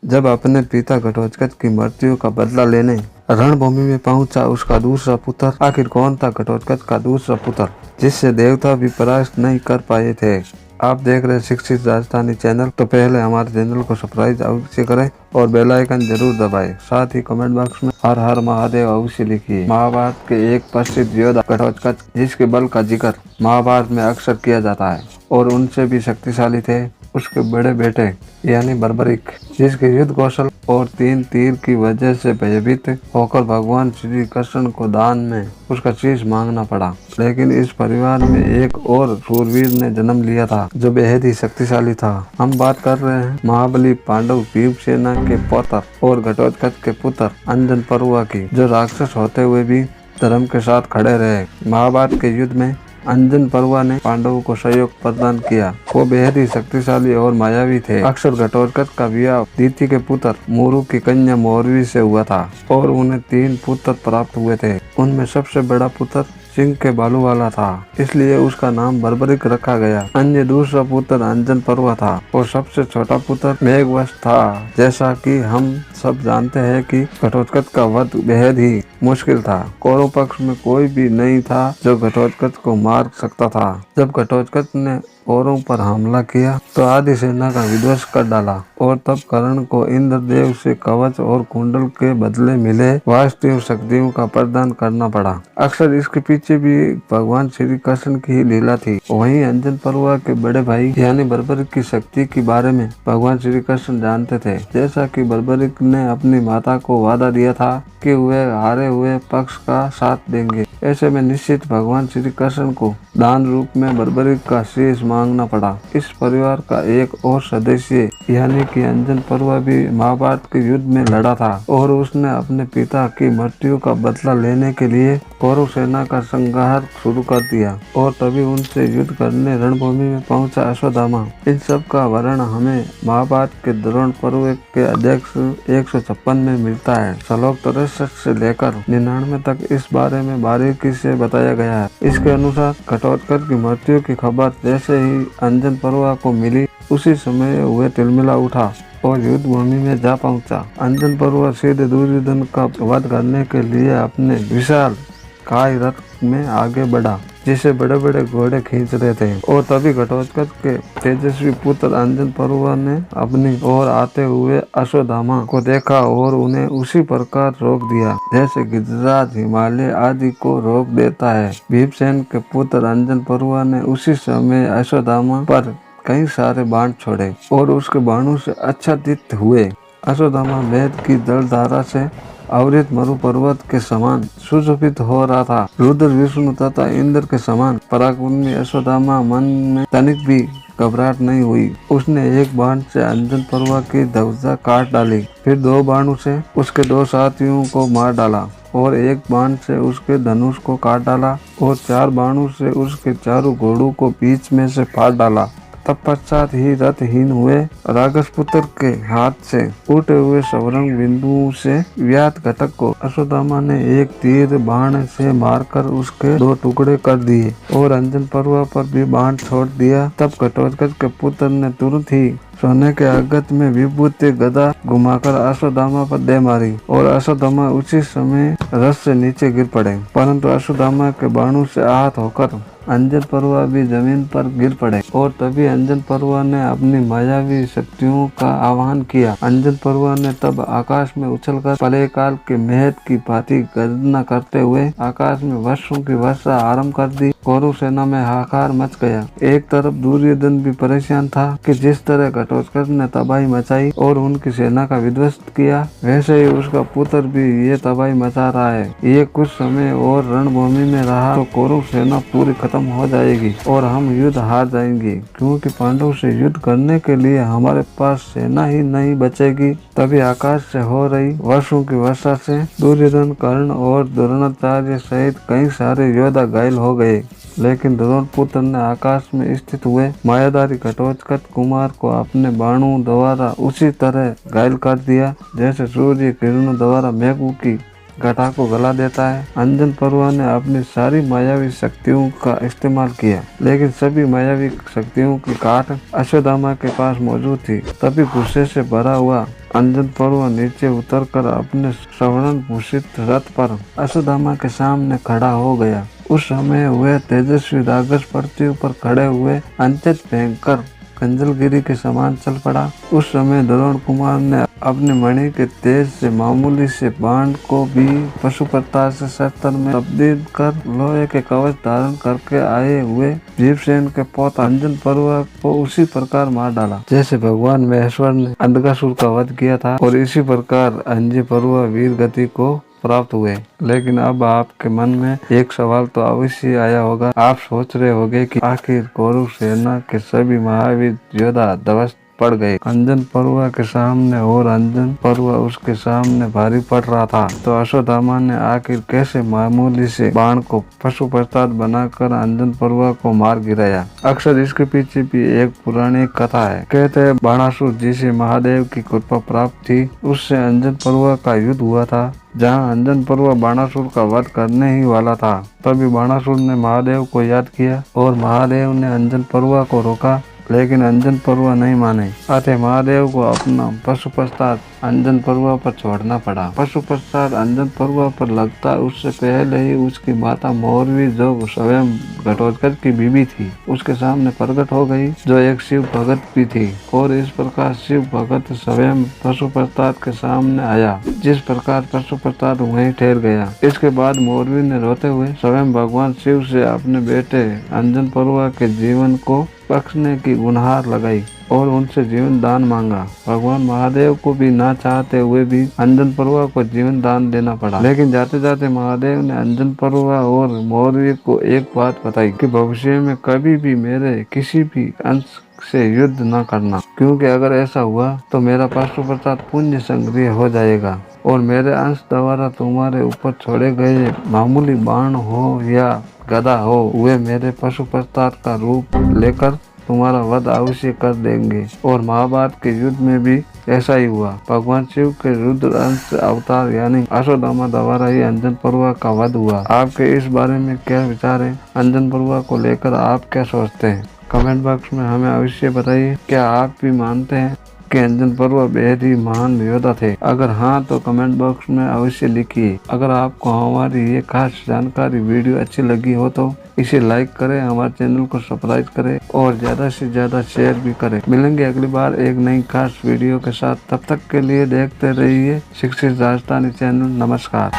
जब अपने पिता घटोत्कच की मृत्यु का बदला लेने रणभूमि में पहुंचा उसका दूसरा पुत्र। आखिर कौन था घटोत्कच का दूसरा पुत्र जिससे देवता भी परास्त नहीं कर पाए थे। आप देख रहे शिक्षित राजधानी चैनल। तो पहले हमारे चैनल को सब्सक्राइब अवश्य करें और बेल आइकन जरूर दबाएं। साथ ही कमेंट बॉक्स में हर हर महादेव अवश्य लिखिए। महाभारत के एक प्रसिद्ध योद्धा घटोत्कच, जिसके बल का जिक्र महाभारत में अक्सर किया जाता है और उनसे भी शक्तिशाली थे उसके बड़े बेटे यानी बर्बरिक, जिसके युद्ध कौशल और 3 तीर की वजह से भयभीत होकर भगवान श्री कृष्ण को दान में उसका शीश मांगना पड़ा। लेकिन इस परिवार में एक और शूरवीर ने जन्म लिया था जो बेहद ही शक्तिशाली था। हम बात कर रहे हैं महाबली पांडव भीमसेन के पौत्र और घटोत्कच के पुत्र अंजन पर्वा की, जो राक्षस होते हुए भी धर्म के साथ खड़े रहे। महाभारत के युद्ध में अंजन पर्वा ने पांडवों को सहयोग प्रदान किया। वो बेहद ही शक्तिशाली और मायावी थे। अक्सर घटोत्कच का विवाह दीति के पुत्र मुरु की कन्या मौरवी से हुआ था और उन्हें 3 पुत्र प्राप्त हुए थे। उनमें सबसे बड़ा पुत्र सिंह के बालू वाला था, इसलिए उसका नाम बर्बरिक रखा गया। अन्य दूसरा पुत्र अंजन पर्वा था और सबसे छोटा पुत्र मेघवश था। जैसा कि हम सब जानते हैं कि घटोत्कच का वध बेहद ही मुश्किल था। कौरव पक्ष में कोई भी नहीं था जो घटोत्कच को मार सकता था। जब घटोत्कच ने कौरवों पर हमला किया तो आधी सेना का विध्वंस कर डाला और तब कर्ण को इंद्रदेव से कवच और कुंडल के बदले मिले वास्तविक शक्तियों का प्रदान करना पड़ा। अक्सर इसके पीछे भी भगवान श्री कृष्ण की ही लीला थी। वहीं अंजन पर्वा के बड़े भाई यानी बर्बरिक की शक्ति के बारे में भगवान श्री कृष्ण जानते थे। जैसा कि बर्बरिक ने अपनी माता को वादा दिया था कि वे हारे हुए पक्ष का साथ देंगे। ऐसे में निश्चित भगवान श्री कृष्ण को दान रूप में बर्बरिक का शीश मांगना पड़ा। इस परिवार का एक और सदस्य यानी कि अंजन पर्वा भी महाभारत के युद्ध में लड़ा था और उसने अपने पिता की मृत्यु का बदला लेने के लिए कौरव सेना का संहार शुरू कर दिया और तभी उनसे युद्ध करने रणभूमि में पहुंचा अश्वत्थामा। इन सब का वर्णन हमें महाभारत के द्रोण पर्व के अध्यक्ष 156 में मिलता है। श्लोक 63 से लेकर 99 तक इस बारे में बारीकी से बताया गया है। इसके अनुसार घटोत्कच की मृत्यु की खबर जैसे ही अंजन पर्वा को मिली, उसी समय वह तिलमिला उठा और युद्ध भूमि में जा पहुंचा। अंजन पर्वा सीधे दुर्योधन का वध करने के लिए अपने विशाल काय रथ में आगे बढ़ा, जिसे बड़े बड़े घोड़े खींच रहे थे। और तभी घटोत्कच के तेजस्वी पुत्र अंजन पर्वा ने अपनी ओर आते हुए अश्वत्थामा को देखा और उन्हें उसी प्रकार रोक दिया जैसे गिरिराज हिमालय आदि को रोक देता है। भीमसेन के पुत्र अंजन पर्वा ने उसी समय अश्वत्थामा पर कई सारे बाण छोड़े और उसके बाणों से आच्छादित हुए। अश्वत्थामा वेद की जलधारा से आवृत मरु पर्वत के समान सुशोभित हो रहा था। रुद्र, विष्णु तथा इंद्र के समान पराक्रमी अश्वत्थामा मन में तनिक भी घबराहट नहीं हुई। उसने एक बाण से अंजन पर्वा की ध्वजा काट डाली, फिर 2 बाणों से उसके 2 साथियों को मार डाला और 1 बाण से उसके धनुष को काट डाला और 4 बाणों से उसके चारों घोड़ों को बीच में से फाड़ डाला। तत्पश्चात ही रथहीन हुए राक्षस पुत्र के हाथ से उठे हुए सवरंग बिंदुओं से व्यात घटक को अश्वत्थामा ने एक तीर बाण से मारकर उसके 2 टुकड़े कर दिए और अंजन पर्वा पर भी बाण छोड़ दिया। तब घटोत्कच के पुत्र ने तुरंत ही सोने के आगत में विभूति गदा घुमाकर अश्वत्थामा पर दे मारी और अश्वत्थामा उसी समय रथ से नीचे गिर पड़े। परंतु अश्वत्थामा के बाणों से आहत होकर अंजन पर्वा भी जमीन पर गिर पड़े और तभी अंजन पर्वा ने अपनी मायावी शक्तियों का आह्वान किया। अंजन पर्वा ने तब आकाश में उछलकर प्रलय काल के मेघ की भांति गर्जना करते हुए आकाश में वर्षों की वर्षा आरंभ कर दी। कौरव सेना में हाहाकार मच गया। एक तरफ दुर्योधन भी परेशान था कि जिस तरह घटोत्कच ने तबाही मचाई और उनकी सेना का विध्वंस किया, वैसे ही उसका पुत्र भी ये तबाही मचा रहा है। ये कुछ समय और रणभूमि में रहा तो कौरव सेना पूरी खत्म हो जाएगी और हम युद्ध हार जाएंगे, क्योंकि पांडव से युद्ध करने के लिए हमारे पास सेना ही नहीं बचेगी। तभी आकाश से हो रही वर्षों की वर्षा से दुर्योधन, कर्ण और द्रोणाचार्य सहित कई सारे योद्धा घायल हो गए। लेकिन द्रोण पुत्र ने आकाश में स्थित हुए मायाधारी घटोत्कच कुमार को अपने बाणों द्वारा उसी तरह घायल कर दिया जैसे सूर्य किरणों द्वारा मेघों की घटा को गला देता है। अंजन परुआ ने अपनी सारी मायावी शक्तियों का इस्तेमाल किया, लेकिन सभी मायावी शक्तियों की काट अश्वत्थामा के पास मौजूद थी। तभी गुस्से से भरा हुआ अंजन परुआ नीचे उतरकर अपने स्वर्ण भूषित रथ पर अश्वत्थामा के सामने खड़ा हो गया। उस समय वह तेजस्वी राक्षस पृथ्वी पर खड़े हुए अत्यंत भयंकर कंजलगिरी के समान चल पड़ा। उस समय द्रोण कुमार ने अपने मणि के तेज से मामूली से बाण को भी पशुपता से शस्त्र में तब्दील कर लोहे के कवच धारण करके आए हुए भीमसेन के पौत्र अंजन परुआ को उसी प्रकार मार डाला जैसे भगवान महेश्वर ने अंधकासुर का वध किया था। और इसी प्रकार अंजन परुआ वीर गति को प्राप्त हुए। लेकिन अब आपके मन में एक सवाल तो अवश्य आया होगा। आप सोच रहे होंगे कि आखिर कौरव सेना के सभी महावीर योद्धा ध्वस्त पड़ गए अंजन परुआ के सामने, और अंजन परुआ उसके सामने भारी पड़ रहा था। तो अश्वत्थामा ने आखिर कैसे मामूली से बाण को पशुपताद बनाकर अंजन परुआ को मार गिराया। अक्सर इसके पीछे भी एक पुरानी कथा है। कहते हैं बाणासुर जिसे महादेव की कृपा प्राप्त थी, उससे अंजन परुआ का युद्ध हुआ था। जहाँ अंजन परुआ बाणासुर का वध करने ही वाला था, तभी बाणासुर ने महादेव को याद किया और महादेव ने अंजन परुआ को रोका, लेकिन अंजन परुआ नहीं माने। अतः महादेव को अपना पशुपताद अंजन परुआ पर छोड़ना पड़ा। पशुपताद अंजन परुआ पर लगता उससे पहले ही उसकी माता मोरवी, जो स्वयं घटोत्कच की बीबी थी, उसके सामने प्रकट हो गई, जो एक शिव भगत भी थी। और इस प्रकार शिव भगत स्वयं पशुपताद के सामने आया, जिस प्रकार पशुपताद वहीं ठहर गया। इसके बाद मोरवी ने रोते हुए स्वयं भगवान शिव से अपने बेटे अंजन परुआ के जीवन को बख्शने की गुहार लगाई और उनसे जीवन दान मांगा। भगवान महादेव को भी ना चाहते हुए भी अंजन परुआ को जीवन दान देना पड़ा। लेकिन जाते जाते महादेव ने अंजन परुआ और मोरवी को एक बात बताई कि भविष्य में कभी भी मेरे किसी भी अंश से युद्ध न करना, क्योंकि अगर ऐसा हुआ तो मेरा पशुपताद पुण्य संग्रह हो जाएगा और मेरे अंश द्वारा तुम्हारे ऊपर छोड़े गए मामूली बाण हो या गदा हो, वे मेरे पशुपताद का रूप लेकर तुम्हारा वध अवश्य कर देंगे। और महाभारत के युद्ध में भी ऐसा ही हुआ। भगवान शिव के रुद्र अंश अवतार यानी अश्वत्थामा द्वारा ही अंजन परुआ का वध हुआ। आपके इस बारे में क्या विचार है? अंजन परुआ को लेकर आप क्या सोचते हैं? कमेंट बॉक्स में हमें अवश्य बताइए। क्या आप भी मानते हैं कि अंजन परुआ बेहद ही महान योद्धा थे? अगर हाँ तो कमेंट बॉक्स में अवश्य लिखिए। अगर आपको हमारी ये खास जानकारी वीडियो अच्छी लगी हो तो इसे लाइक करें, हमारे चैनल को सब्सक्राइब करें और ज्यादा से ज्यादा शेयर भी करें। मिलेंगे अगली बार एक नई खास वीडियो के साथ। तब तक के लिए देखते रहिए शिक्षित राजस्थानी चैनल। नमस्कार।